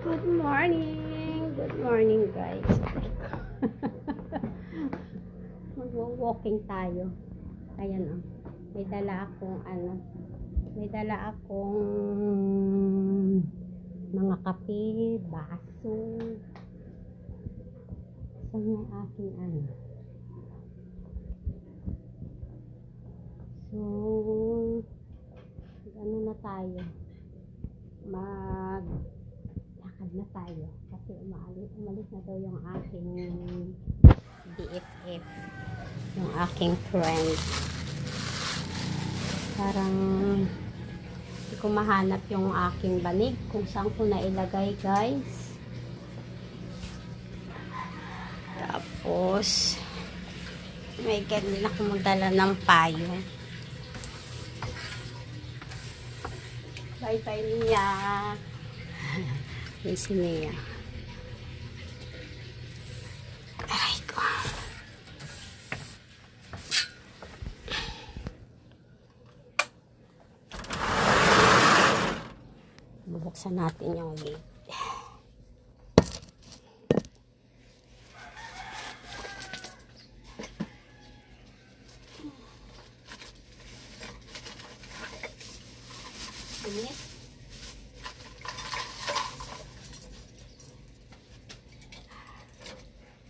Good morning! Good morning guys. Mag-walking tayo. Ayan o. May dala akong mga kape, baso. Saan yung aking So, ano na tayo? Lakad na tayo kasi umalis na daw yung aking BFF, yung aking friend. Parang hindi ko mahanap yung aking banig kung saan ko nailagay guys. Tapos may ganun ako magdala ng payo. Bye bye Mia. Yan si Mia. Aray ko. Bubuksan natin yung gate.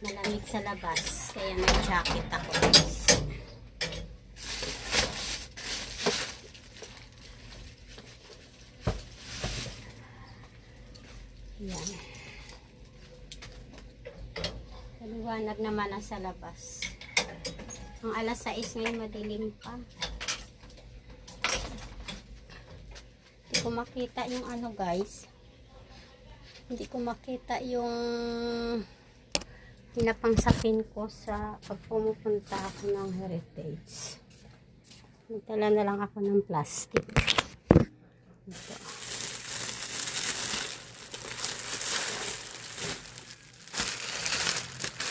Malamig sa labas, kaya may jacket ako guys. Yan. Maliwanag naman na sa labas. Ang alas 6 ngayon madilim pa. Hindi ko makita yung guys. Hindi ko makita yung pinapangsapin ko sa pag pumupunta ako ng Heritage. Nagtala na lang ako ng plastic. Ito.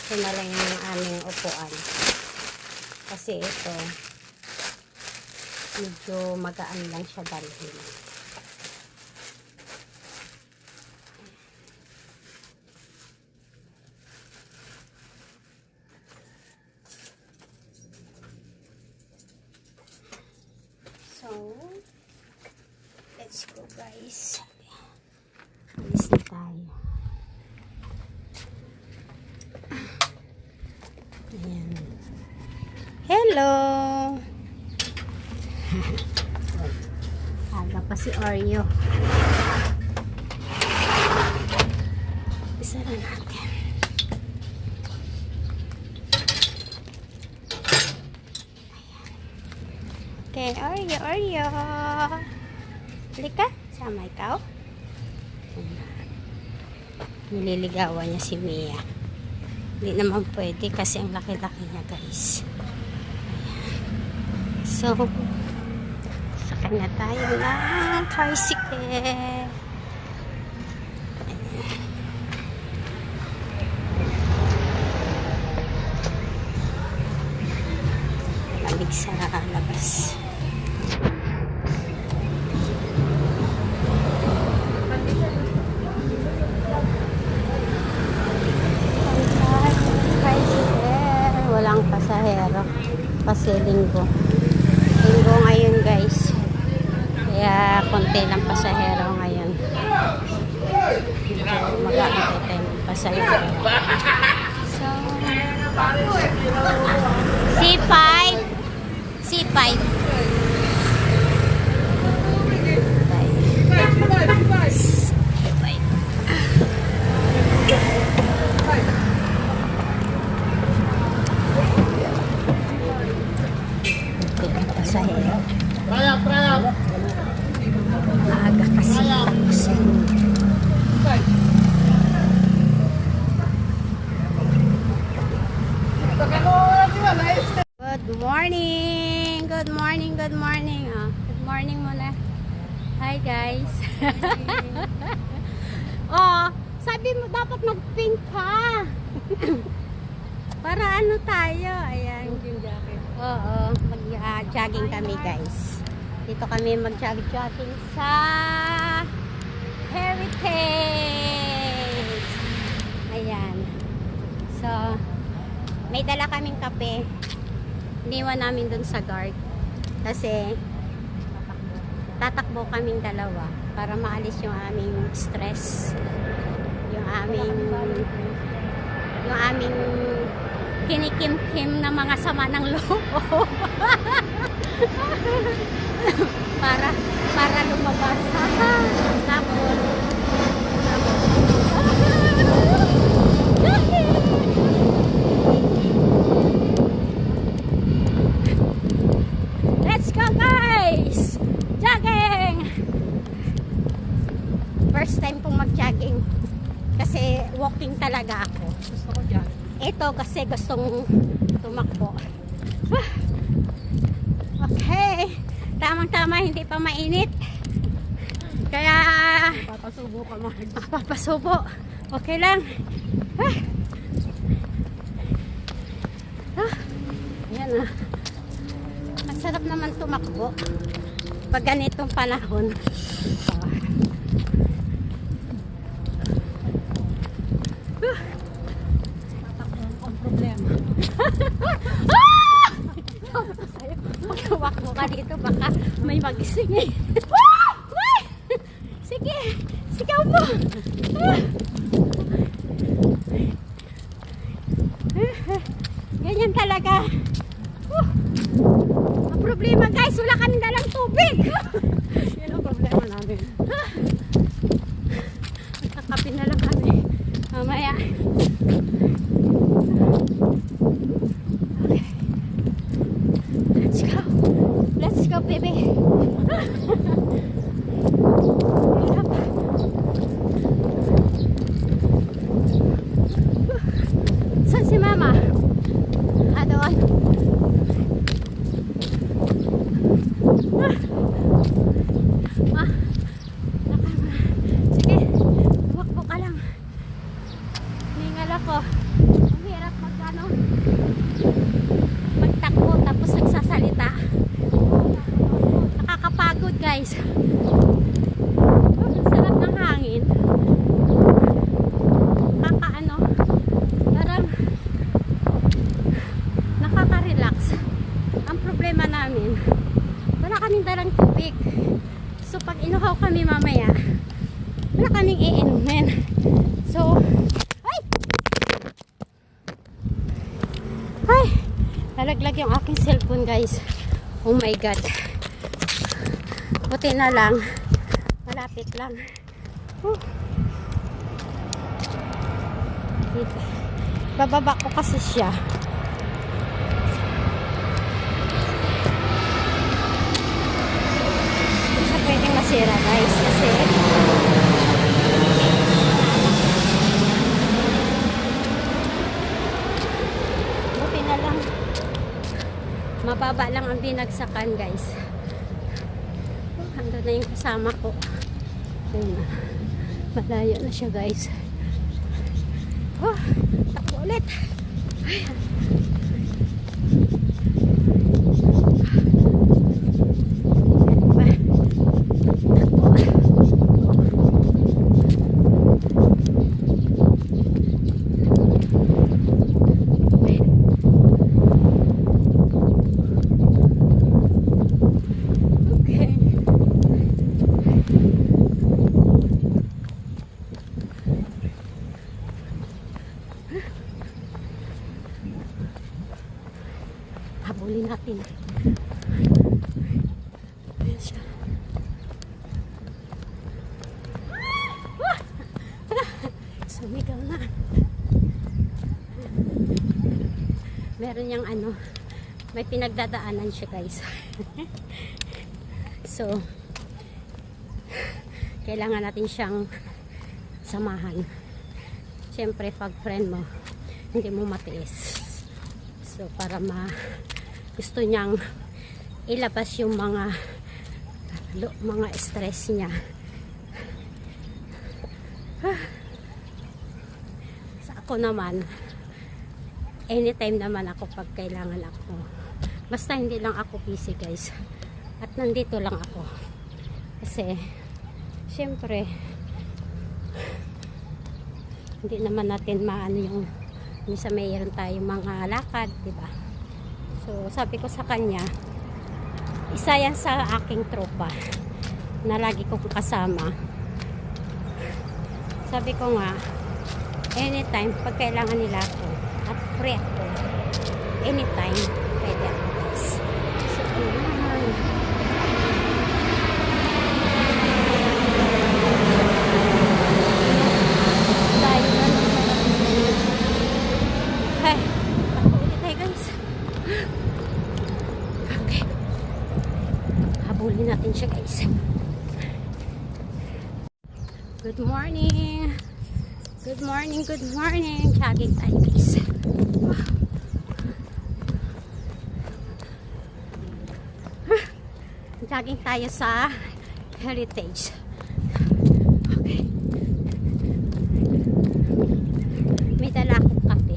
Ito na lang yung aming upuan. Kasi ito, medyo magaan lang siya dalhin. So, let's go guys. Alis na tayo. Ayan. Hello! Aga pa si Oreo. Isa na natin. Okay, Oreo. Halika, sama ikaw. Nililigawan niya si Mia. Hindi naman pwede kasi ang laki-laki niya guys. Ayan. So, sakay na tayo ng tricycle. Lamig sa labas. Walang pasahero kasi linggo ngayon guys, kaya konti lang pasahero ngayon. Mag-aantay tayo ng pasahero. So C5 pasahero. Maaga kasi. Good morning. Good morning. Good morning. Good morning muna. Hi guys. Oh, sabi mo dapat mag-pink ka. Para ano tayo? Ayan. Oo, mag-jogging kami guys. Dito kami mag-jogging sa Heritage. So, may dala kaming kape. Iniwan namin dun sa guard. Kasi, tatakbo kaming dalawa para maalis yung aming stress. Yung aming kinikim-kim na mga sama ng loob. para lumabas. Tapos let's go guys! Jogging! First time pong mag-jogging. Kasi walking talaga ako. Gusto ko dyan. Ito kasi gustong tumakbo. Okay. Tamang-tama, hindi pa mainit. Kaya Papasubo ka man. papasubo. Okay lang. Ayan na. Ang sarap naman tumakbo pag ganitong panahon. Ang problema. Pag tumakbo ka dito, baka may magising eh. Sige, sigaw mo. Ganyan talaga. Ang problema guys, wala kami dalang tubig. Yan ang problema namin. Magkakape na lang kami. Mamaya. Okay. Let's go. Let's go, baby. Saan si mama? Doon. Sige, tumakbo ka lang. Hingal ako. Ang hirap magtakbo tapos nagsasalita. Nakakapagod guys. Ang sarap ng hangin. Parang nakaka-relax. Ang problema namin, wala kaming dalang tubig. So pag inuhaw kami mamaya, wala kaming iinumin. So, ay, nalaglag yung aking cellphone guys. Oh my god. Buti na lang, malapit lang. Bababa ko kasi siya. Hindi siya pwedeng masira guys kasi buti na lang mababa lang ang binagsakan guys. Ando na yung kasama ko. Ayun na. Malayo na siya guys. Takbo ulit. Habulin natin. Ayan siya. Sumigaw na. Meron niyang may pinagdadaanan siya guys. So, kailangan natin siyang samahan. Siyempre, pag friend mo, hindi mo matiis. So, para gusto niyang ilabas yung mga stress niya. Sa ako naman, anytime naman ako pag kailangan ako. Basta hindi lang ako busy guys. At nandito lang ako. Kasi, syempre, hindi naman natin maano yung minsan mayroon tayong mga lakad, di ba? So, sabi ko sa kanya, isa yan sa aking tropa na lagi kong kasama. Sabi ko nga, anytime, pag kailangan nila ako at free ako, anytime, pwede ako guys. So, ayan. Tayo na lang. Okay. Ako ulit tayo guys. Okay. Habulin natin siya guys. Good morning. Good morning, good morning. Jogging tayo guys. Jogging tayo sa Heritage. Okay. May dala akong kape.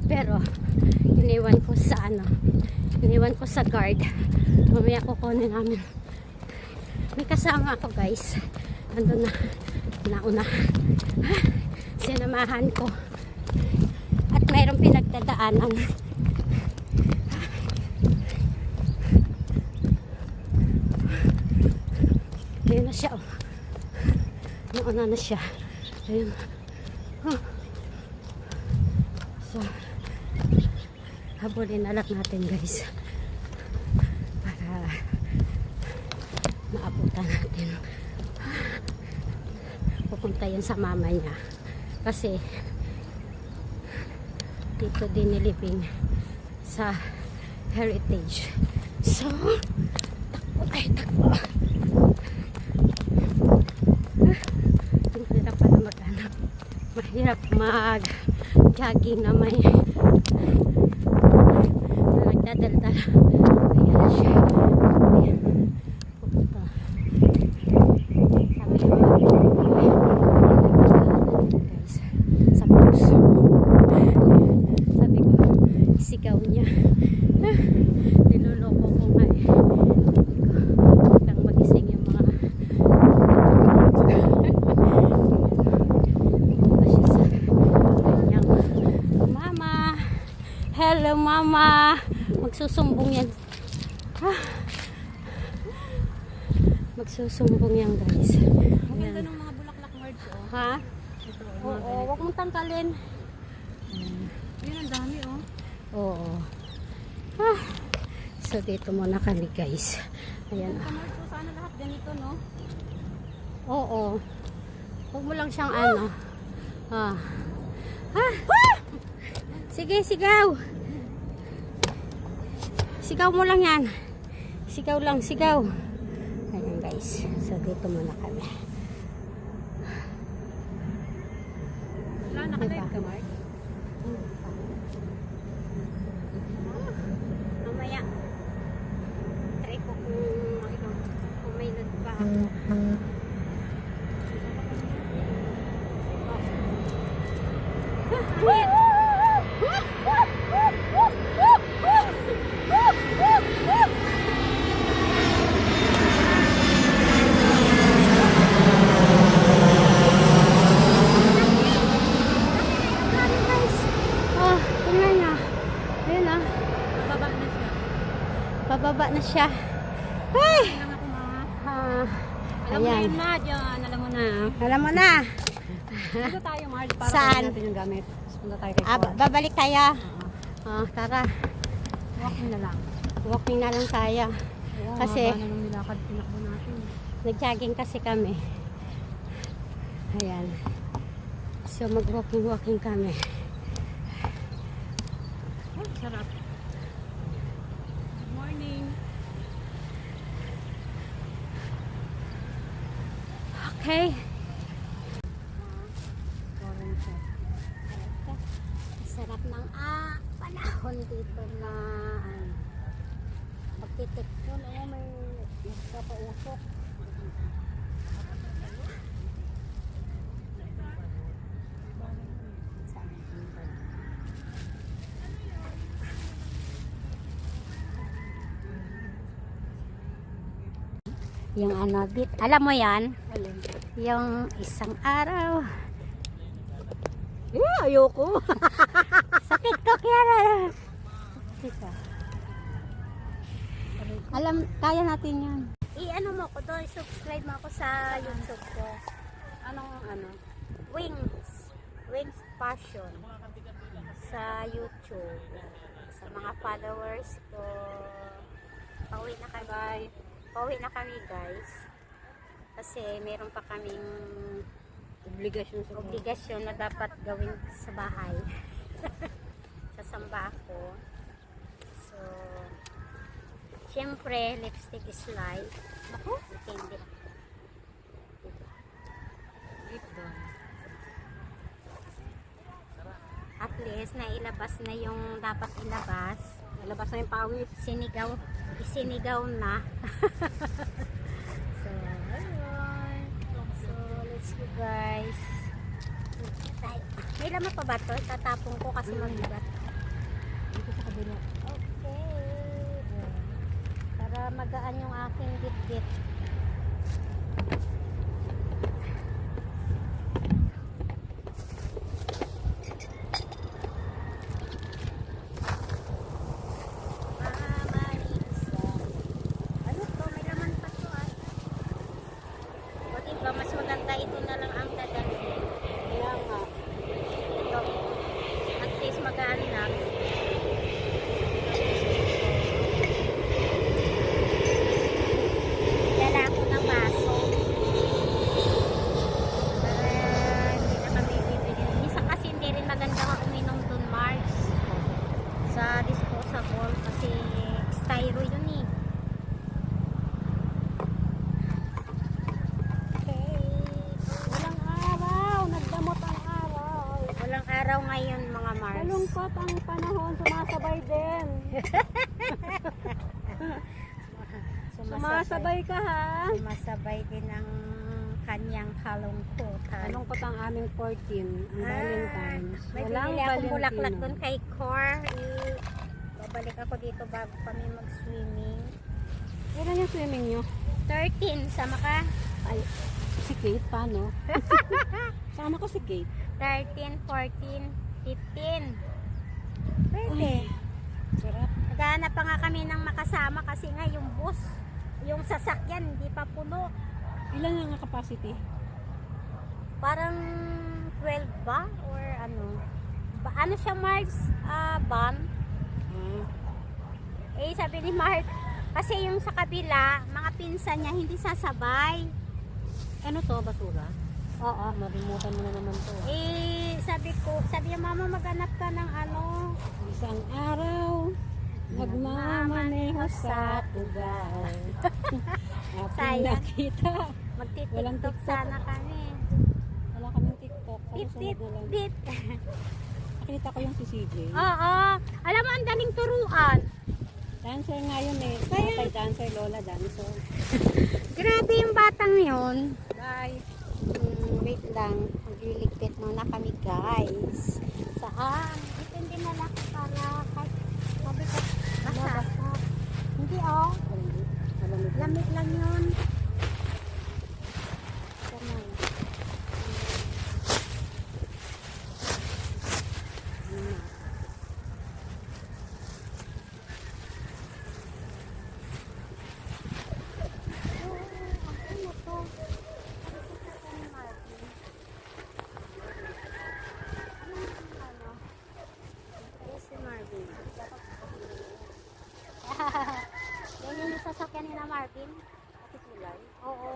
Pero, iniwan ko sa iniwan ko sa guard. Mamaya kukunin namin. May kasama ako guys. Andun na. Nauna. Sinamahan ko. At mayroong pinagdadaanan. Ayun na siya. Nauna na siya. Ayun. So, habulin na lang natin guys. Para maabutan natin. Pupunta yun sa mama niya. Kasi dito din nilibing sa Heritage. So, takbo tayo, takbo. Mahirap pala mag-anak. Mahirap mag-jogging na may nagdadaldal. Ayan na siya. Ayan. Pupunta. Sabi ko, guys, sa puso. Sabi ko, sigaw niya. Niloloko ko nga eh. Huwag kang magising yung mga mama. Hello mama. Magsusumbong yan. Magsusumbong yan guys. Ang ganda ng mga bulaklak words, oh. Ha? Ito, Oo, wag mong tangkalin. Yun, ang dami, oh. Oo. So dito muna kami guys. Ayan. Commercial, sana lahat ganito, no? Oo. Huwag mo lang siyang ano. Sige, sigaw. Sigaw mo lang yan. Sigaw lang, sigaw. Ayan guys. So dito muna kami. Wala, nakalive ka, Mark? Mamaya. Try ko kung may load pa ako. Pababa na siya. Ay! Kailangan ako, mga. Alam mo na Ayan. yun na, dyan. Alam mo na. Alam mo na. Dito tayo, Mark, para Saan? kunin natin yung gamit. Tapos punta tayo kay Juan. Babalik tayo. Tara. Walking na lang. Walking na lang tayo. Oo, Kasi haba na nung nilakad, tinakbo natin. nag-jogging kasi kami. Ayan. So mag-walking kami. Oh, sarap. Good morning. Okay. Sarap ng panahon dito na pagtitik ko na may nagpapausok. Yung ano, alam mo yan? Alin? Yung isang araw. ayoko. Sa TikTok yan. Alam, kaya natin yan. I-ano mo ko doon, subscribe mo ako sa YouTube ko. Anong ano? Wings Passion sa YouTube. Sa mga followers ko. Pauwi na kami. Bye. Pauwi na kami, guys. Kasi meron pa kaming obligasyon na dapat gawin sa bahay. Sasamba ako. So, syempre, lipstick is life. Ako? Hindi. Deep down. At least, nailabas na yung dapat ilabas. Nalabas na yung pawis. Isinigaw na. So, ayun. So, let's go, guys. May laman pa ba to? Tatapong ko kasi mabigat. Dito sa kabila. Okay. Para magaan yung aking bit-bit. Ano to? May laman pa to ah. O diba, mas maganda ito na lang ang dadalhin. Kaya nga. Ito. At least magaan lang. Dala ako ng baso. Para hindi na kami bibili. Minsan kasi hindi rin maganda ka uminom dun, Mars. Sa disposable kasi styro yun eh. Okay. Walang araw. Nagdamot ang araw. Walang araw ngayon mga Mars. Malungkot ang panahon. Sumasabay din. Sumasabay ka ha. Sumasabay din ang kanyang kalungkutan. Malungkot ang aming 14. Ang Valentine's. May Walang binili akong bulaklak Valentino. doon kay Cor. Babalik ako dito bago kami mag-swimming. Kailan yung swimming nyo? 13, sama ka? Ay, si Kate, paano? Sama ko si Kate. 13, 14, 15. Pwede. Sarap. Naghahanap pa nga kami ng makasama kasi nga yung bus, yung sasakyan, hindi pa puno. Ilan ang capacity? Parang 12 ba? Or ano? Ano siya, Mars? Van? Eh, sabi ni Mark, kasi yung sa kabila, mga pinsan niya, hindi sasabay. Ano to, basura? Oo. Marimutan mo na naman to. Eh, sabi niya, mama, maghanap ka ng ano. Isang araw, nagmamaneho sa tugal. Ating Sayang. nakita. Walang Magtitiktok TikTok. sana kami. Wala kaming TikTok. Sa Dit, susunod dit, na lang. dit. Nakita ko yung si CJ. Oo. Alam mo, ang daling turuan. Dancer nga yun eh. Kaya- Tatay dancer, lola dancer. Grabe yung batang yun. Bye. Wait lang. Magliligpit muna kami, guys. Saan? Depende na lang para kahit sabi ko, basa. Hindi oh. Malamig. Lamig lang yun. Come on. Ano to? Si Marvin. Yan yung sasakyan ni na Marvin. Kulay. Oo.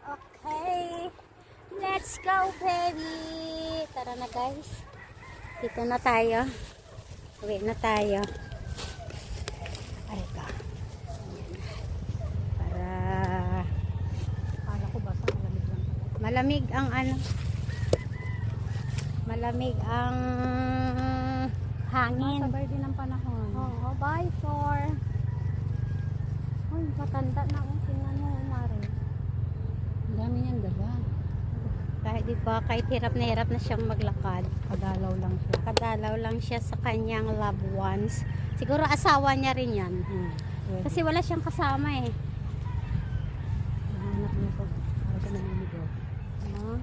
Okay. Let's go, baby. Tara na, guys. Dito na tayo. Uwi na tayo. Ay ka. Para Kala ko basa, malamig lang pala. malamig ang ano. Malamig ang hangin. Sabay din ang panahon. Oo, bye for. Uy, matanda na ako. Tingnan mo, Mare. Ang dami niyang dala. Kahit di ba, kahit hirap na siyang maglakad. Kadalaw lang siya. Kadalaw lang siya sa kanyang loved ones. Siguro asawa niya rin yan. Pwede. Kasi wala siyang kasama eh. Nahanap niya pag para sa naniligaw. Ah.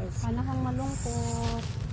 Yes. Paano kang malungkot?